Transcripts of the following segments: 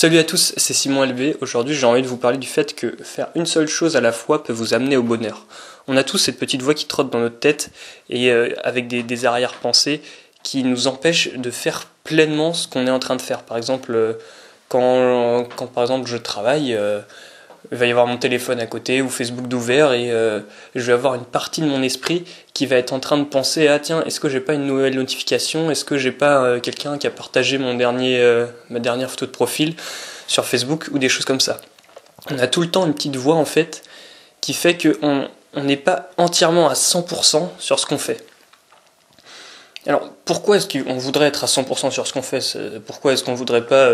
Salut à tous, c'est Simon LB. Aujourd'hui j'ai envie de vous parler du fait que faire une seule chose à la fois peut vous amener au bonheur. On a tous cette petite voix qui trotte dans notre tête et avec des arrière-pensées qui nous empêchent de faire pleinement ce qu'on est en train de faire. Par exemple, quand par exemple je travaille, il va y avoir mon téléphone à côté ou Facebook d'ouvert et je vais avoir une partie de mon esprit qui va être en train de penser ah tiens, est-ce que j'ai pas une nouvelle notification, est-ce que j'ai pas quelqu'un qui a partagé ma dernière photo de profil sur Facebook ou des choses comme ça. On a tout le temps une petite voix en fait qui fait qu'on n'est pas entièrement à 100% sur ce qu'on fait. Alors, pourquoi est-ce qu'on voudrait être à 100% sur ce qu'on fait? Pourquoi est-ce qu'on voudrait pas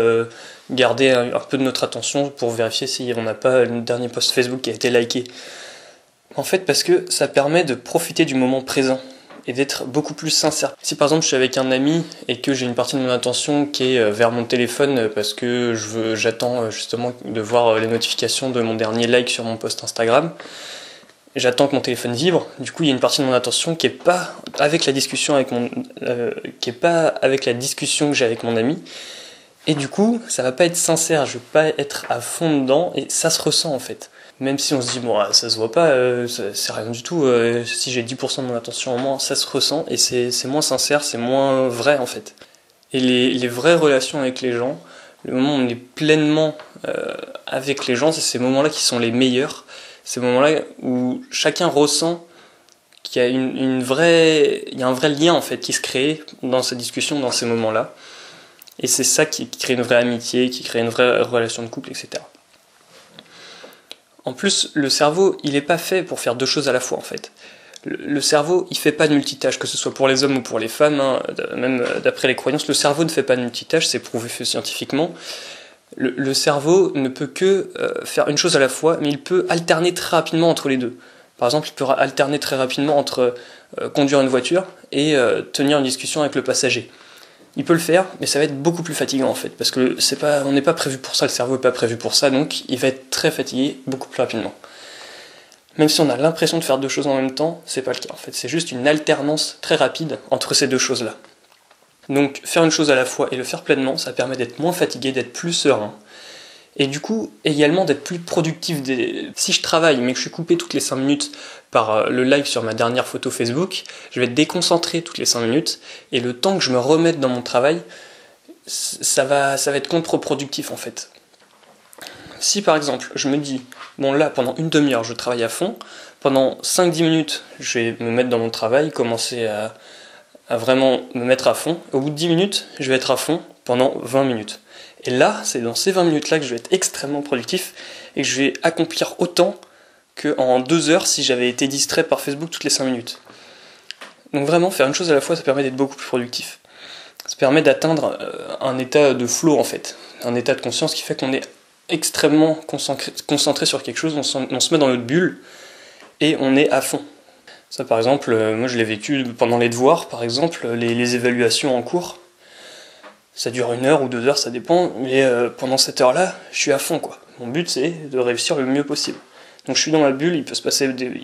garder un peu de notre attention pour vérifier si on n'a pas le dernier post Facebook qui a été liké? En fait, parce que ça permet de profiter du moment présent et d'être beaucoup plus sincère. Si par exemple je suis avec un ami et que j'ai une partie de mon attention qui est vers mon téléphone parce que j'attends justement de voir les notifications de mon dernier like sur mon post Instagram, j'attends que mon téléphone vibre, du coup il y a une partie de mon attention qui est pas avec la discussion que j'ai avec mon ami, et du coup ça va pas être sincère, je vais pas être à fond dedans, et ça se ressent en fait. Même si on se dit bon ça se voit pas, c'est rien du tout, si j'ai 10% de mon attention en moins, ça se ressent, et c'est moins sincère, c'est moins vrai en fait. Et les vraies relations avec les gens, le moment où on est pleinement avec les gens, c'est ces moments-là qui sont les meilleurs. Ces moments-là où chacun ressent qu'il y a un vrai lien en fait qui se crée dans ces discussions, dans ces moments-là. Et c'est ça qui crée une vraie amitié, qui crée une vraie relation de couple, etc. En plus, le cerveau, il n'est pas fait pour faire deux choses à la fois en fait. Le cerveau, il fait pas de multitâche, que ce soit pour les hommes ou pour les femmes, hein, même d'après les croyances, le cerveau ne fait pas de multitâche, c'est prouvé scientifiquement. Le cerveau ne peut que faire une chose à la fois, mais il peut alterner très rapidement entre les deux. Par exemple, il peut alterner très rapidement entre conduire une voiture et tenir une discussion avec le passager. Il peut le faire, mais ça va être beaucoup plus fatigant en fait, parce que on n'est pas prévu pour ça, le cerveau n'est pas prévu pour ça, donc il va être très fatigué beaucoup plus rapidement. Même si on a l'impression de faire deux choses en même temps, c'est pas le cas en fait, c'est juste une alternance très rapide entre ces deux choses-là. Donc faire une chose à la fois et le faire pleinement, ça permet d'être moins fatigué, d'être plus serein. Et du coup, également d'être plus productif. Si je travaille mais que je suis coupé toutes les 5 minutes par le like sur ma dernière photo Facebook, je vais être déconcentré toutes les 5 minutes, et le temps que je me remette dans mon travail, ça va être contre-productif en fait. Si par exemple, je me dis, bon là, pendant une demi-heure, je travaille à fond, pendant 5-10 minutes, je vais me mettre dans mon travail, commencer à vraiment me mettre à fond. Au bout de 10 minutes, je vais être à fond pendant 20 minutes. Et là, c'est dans ces 20 minutes-là que je vais être extrêmement productif et que je vais accomplir autant qu'en 2 heures si j'avais été distrait par Facebook toutes les 5 minutes. Donc vraiment, faire une chose à la fois, ça permet d'être beaucoup plus productif. Ça permet d'atteindre un état de flow en fait, un état de conscience qui fait qu'on est extrêmement concentré sur quelque chose, on se met dans notre bulle et on est à fond. Ça par exemple, moi je l'ai vécu pendant les devoirs, par exemple, les évaluations en cours. Ça dure 1 heure ou 2 heures, ça dépend, mais pendant cette heure-là, je suis à fond quoi. Mon but c'est de réussir le mieux possible. Donc je suis dans ma bulle,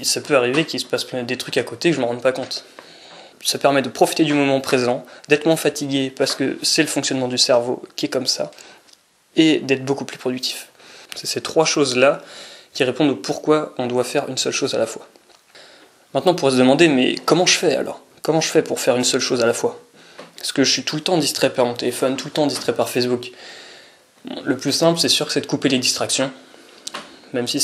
ça peut arriver qu'il se passe des trucs à côté que je ne me rende pas compte. Ça permet de profiter du moment présent, d'être moins fatigué parce que c'est le fonctionnement du cerveau qui est comme ça, et d'être beaucoup plus productif. C'est ces 3 choses-là qui répondent au pourquoi on doit faire une seule chose à la fois. Maintenant, on pourrait se demander, mais comment je fais alors? Comment je fais pour faire une seule chose à la fois? Parce que je suis tout le temps distrait par mon téléphone, tout le temps distrait par Facebook. Le plus simple, c'est sûr que c'est de couper les distractions. Même si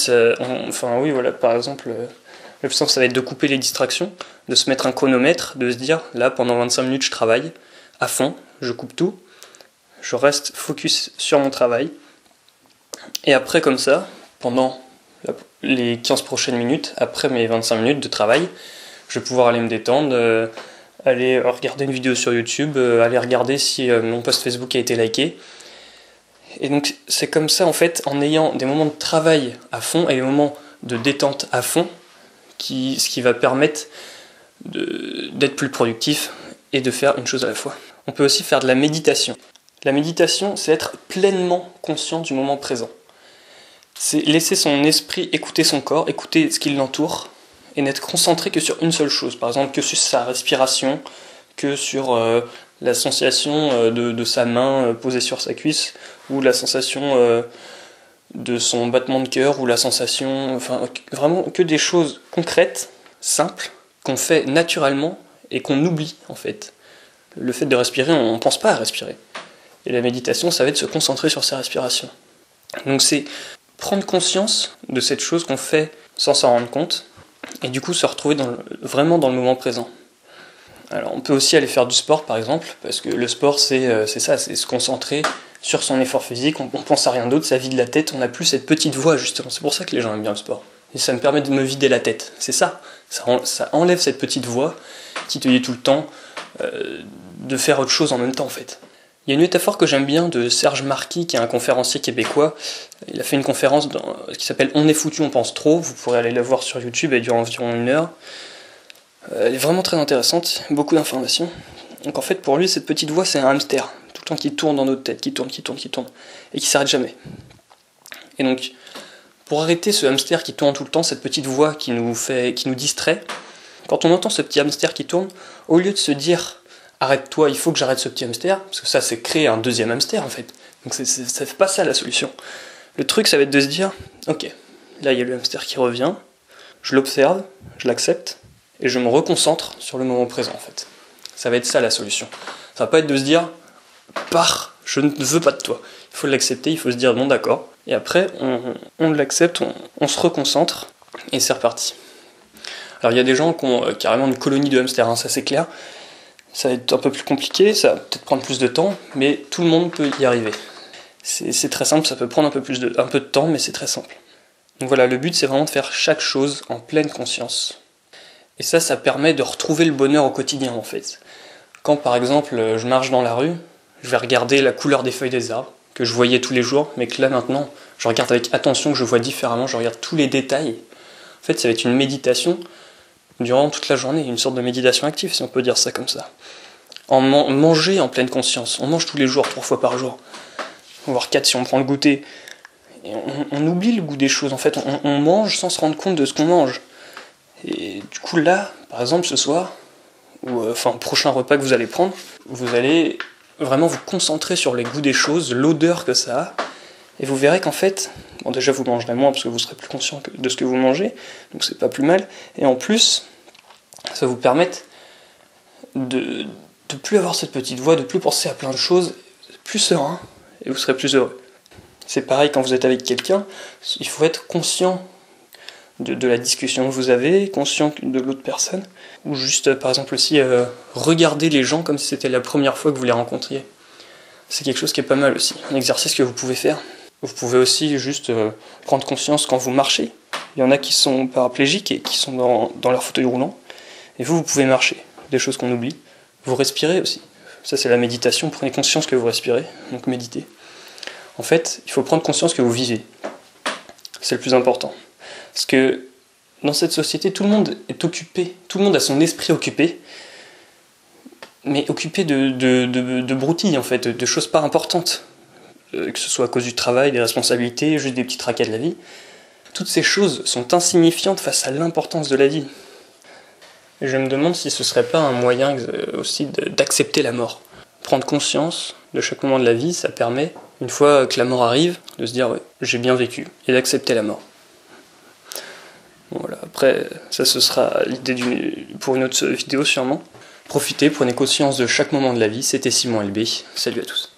par exemple, le plus simple, ça va être de couper les distractions, de se mettre un chronomètre, de se dire, là, pendant 25 minutes, je travaille à fond, je coupe tout, je reste focus sur mon travail, et après, comme ça, pendant les 15 prochaines minutes, après mes 25 minutes de travail, je vais pouvoir aller me détendre, aller regarder une vidéo sur YouTube, aller regarder si mon post Facebook a été liké. Et donc c'est comme ça en fait, en ayant des moments de travail à fond et des moments de détente à fond, ce qui va permettre d'être plus productif et de faire une chose à la fois. On peut aussi faire de la méditation. La méditation, c'est être pleinement conscient du moment présent. C'est laisser son esprit écouter son corps, écouter ce qui l'entoure, et n'être concentré que sur une seule chose. Par exemple, que sur sa respiration, que sur la sensation de sa main posée sur sa cuisse, ou la sensation de son battement de cœur, ou la sensation, enfin vraiment que des choses concrètes, simples, qu'on fait naturellement et qu'on oublie en fait. Le fait de respirer, on ne pense pas à respirer. Et la méditation, ça va être se concentrer sur sa respiration. Donc c'est prendre conscience de cette chose qu'on fait sans s'en rendre compte, et du coup se retrouver vraiment dans le moment présent. Alors on peut aussi aller faire du sport par exemple, parce que le sport c'est ça, c'est se concentrer sur son effort physique, on pense à rien d'autre, ça vide la tête, on n'a plus cette petite voix justement, c'est pour ça que les gens aiment bien le sport. Et ça me permet de me vider la tête, c'est ça enlève cette petite voix qui te dit tout le temps de faire autre chose en même temps en fait. Il y a une métaphore que j'aime bien de Serge Marquis, qui est un conférencier québécois. Il a fait une conférence qui s'appelle « On est foutu, on pense trop ». Vous pourrez aller la voir sur YouTube, elle dure environ 1 heure. Elle est vraiment très intéressante, beaucoup d'informations. Donc en fait, pour lui, cette petite voix, c'est un hamster, tout le temps qui tourne dans notre tête, qui tourne, et qui s'arrête jamais. Et donc, pour arrêter ce hamster qui tourne tout le temps, cette petite voix qui nous distrait, quand on entend ce petit hamster qui tourne, au lieu de se dire « arrête-toi, il faut que j'arrête ce petit hamster », parce que ça, c'est créer un deuxième hamster en fait. Donc ça fait pas ça la solution. Le truc, ça va être de se dire « ok, là il y a le hamster qui revient, je l'observe, je l'accepte, et je me reconcentre sur le moment présent en fait. » Ça va être ça la solution. Ça va pas être de se dire « pars, je ne veux pas de toi ». Il faut l'accepter, il faut se dire « bon d'accord ». Et après, on l'accepte, on se reconcentre, et c'est reparti. Alors il y a des gens qui ont carrément une colonie de hamsters, hein, ça c'est clair. Ça va être un peu plus compliqué, ça va peut-être prendre plus de temps, mais tout le monde peut y arriver. C'est très simple, ça peut prendre un peu de temps, mais c'est très simple. Donc voilà, le but c'est vraiment de faire chaque chose en pleine conscience. Et ça permet de retrouver le bonheur au quotidien en fait. Quand par exemple je marche dans la rue, je vais regarder la couleur des feuilles des arbres, que je voyais tous les jours, mais que là maintenant, je regarde avec attention, que je vois différemment, je regarde tous les détails. En fait, ça va être une méditation durant toute la journée, une sorte de méditation active, si on peut dire ça comme ça. Manger en pleine conscience, on mange tous les jours, 3 fois par jour, voire 4 si on prend le goûter. Et on oublie le goût des choses, en fait, on mange sans se rendre compte de ce qu'on mange. Et du coup là, par exemple ce soir, ou enfin prochain repas que vous allez prendre, vous allez vraiment vous concentrer sur les goûts des choses, l'odeur que ça a, et vous verrez qu'en fait, bon déjà vous mangerez moins parce que vous serez plus conscient de ce que vous mangez, donc c'est pas plus mal, et en plus, ça va vous permettre de plus avoir cette petite voix, de plus penser à plein de choses, plus serein, et vous serez plus heureux. C'est pareil quand vous êtes avec quelqu'un, il faut être conscient de la discussion que vous avez, conscient de l'autre personne, ou juste par exemple aussi regarder les gens comme si c'était la première fois que vous les rencontriez. C'est quelque chose qui est pas mal aussi, un exercice que vous pouvez faire. Vous pouvez aussi juste prendre conscience quand vous marchez. Il y en a qui sont paraplégiques et qui sont dans leur fauteuil roulant, et vous pouvez marcher, des choses qu'on oublie. Vous respirez aussi, ça c'est la méditation, prenez conscience que vous respirez, donc méditez. En fait, il faut prendre conscience que vous vivez, c'est le plus important. Parce que dans cette société, tout le monde est occupé, tout le monde a son esprit occupé, mais occupé de broutilles en fait, de choses pas importantes. Que ce soit à cause du travail, des responsabilités, juste des petits tracas de la vie. Toutes ces choses sont insignifiantes face à l'importance de la vie. Et je me demande si ce serait pas un moyen aussi d'accepter la mort. Prendre conscience de chaque moment de la vie, ça permet, une fois que la mort arrive, de se dire ouais, j'ai bien vécu, et d'accepter la mort. Bon, voilà. Après, ça ce sera l'idée pour une autre vidéo sûrement. Profitez, prenez conscience de chaque moment de la vie, c'était Simon LB, salut à tous.